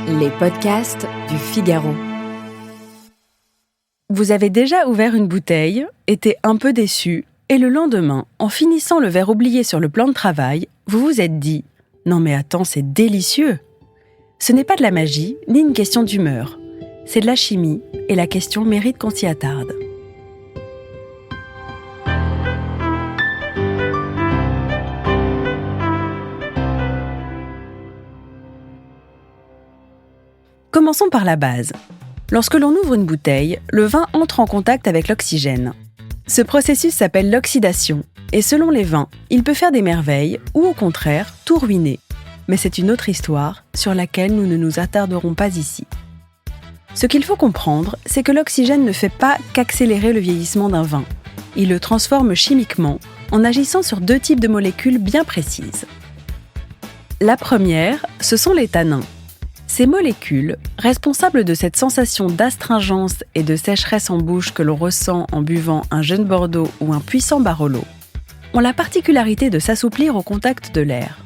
Les podcasts du Figaro. Vous avez déjà ouvert une bouteille, été un peu déçu, et le lendemain, en finissant le verre oublié sur le plan de travail, vous vous êtes dit « Non mais attends, c'est délicieux !» Ce n'est pas de la magie, ni une question d'humeur. C'est de la chimie, et la question mérite qu'on s'y attarde. Commençons par la base. Lorsque l'on ouvre une bouteille, le vin entre en contact avec l'oxygène. Ce processus s'appelle l'oxydation, et selon les vins, il peut faire des merveilles ou au contraire, tout ruiner. Mais c'est une autre histoire sur laquelle nous ne nous attarderons pas ici. Ce qu'il faut comprendre, c'est que l'oxygène ne fait pas qu'accélérer le vieillissement d'un vin. Il le transforme chimiquement en agissant sur deux types de molécules bien précises. La première, ce sont les tanins. Ces molécules, responsables de cette sensation d'astringence et de sécheresse en bouche que l'on ressent en buvant un jeune Bordeaux ou un puissant Barolo, ont la particularité de s'assouplir au contact de l'air.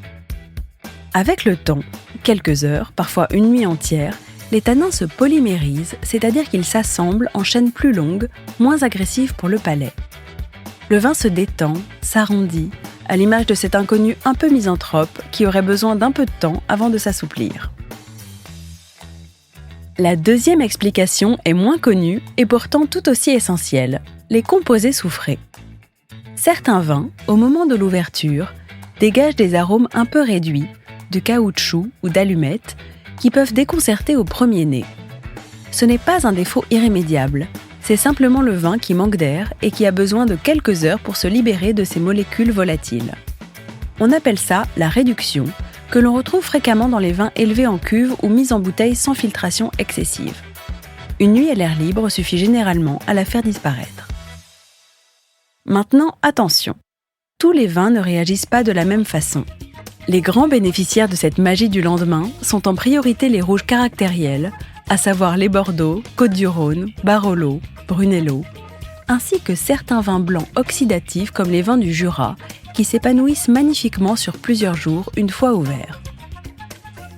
Avec le temps, quelques heures, parfois une nuit entière, les tanins se polymérisent, c'est-à-dire qu'ils s'assemblent en chaînes plus longues, moins agressives pour le palais. Le vin se détend, s'arrondit, à l'image de cet inconnu un peu misanthrope qui aurait besoin d'un peu de temps avant de s'assouplir. La deuxième explication est moins connue et pourtant tout aussi essentielle, les composés soufrés. Certains vins, au moment de l'ouverture, dégagent des arômes un peu réduits, de caoutchouc ou d'allumettes, qui peuvent déconcerter au premier nez. Ce n'est pas un défaut irrémédiable, c'est simplement le vin qui manque d'air et qui a besoin de quelques heures pour se libérer de ces molécules volatiles. On appelle ça la réduction, que l'on retrouve fréquemment dans les vins élevés en cuve ou mis en bouteille sans filtration excessive. Une nuit à l'air libre suffit généralement à la faire disparaître. Maintenant, attention, tous les vins ne réagissent pas de la même façon. Les grands bénéficiaires de cette magie du lendemain sont en priorité les rouges caractériels, à savoir les Bordeaux, Côtes-du-Rhône, Barolo, Brunello, ainsi que certains vins blancs oxydatifs comme les vins du Jura, qui s'épanouissent magnifiquement sur plusieurs jours une fois ouverts.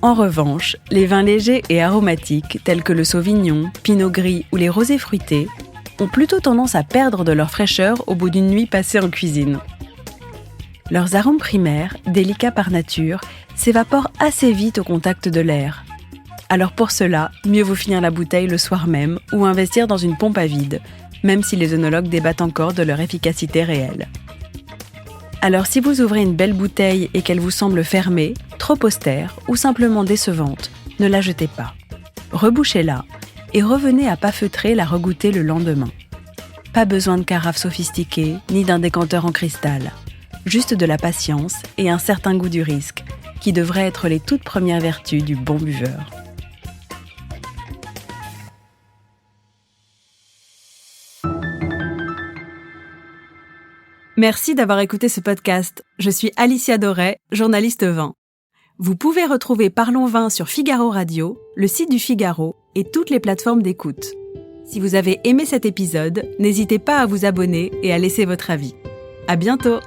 En revanche, les vins légers et aromatiques, tels que le Sauvignon, Pinot Gris ou les rosés fruités, ont plutôt tendance à perdre de leur fraîcheur au bout d'une nuit passée en cuisine. Leurs arômes primaires, délicats par nature, s'évaporent assez vite au contact de l'air. Alors pour cela, mieux vaut finir la bouteille le soir même ou investir dans une pompe à vide, même si les œnologues débattent encore de leur efficacité réelle. Alors si vous ouvrez une belle bouteille et qu'elle vous semble fermée, trop austère ou simplement décevante, ne la jetez pas. Rebouchez-la et revenez à pas feutrer la regoûter le lendemain. Pas besoin de carafe sophistiquée ni d'un décanteur en cristal. Juste de la patience et un certain goût du risque, qui devraient être les toutes premières vertus du bon buveur. Merci d'avoir écouté ce podcast. Je suis Alicia Doré, journaliste vin. Vous pouvez retrouver Parlons Vin sur Figaro Radio, le site du Figaro et toutes les plateformes d'écoute. Si vous avez aimé cet épisode, n'hésitez pas à vous abonner et à laisser votre avis. À bientôt!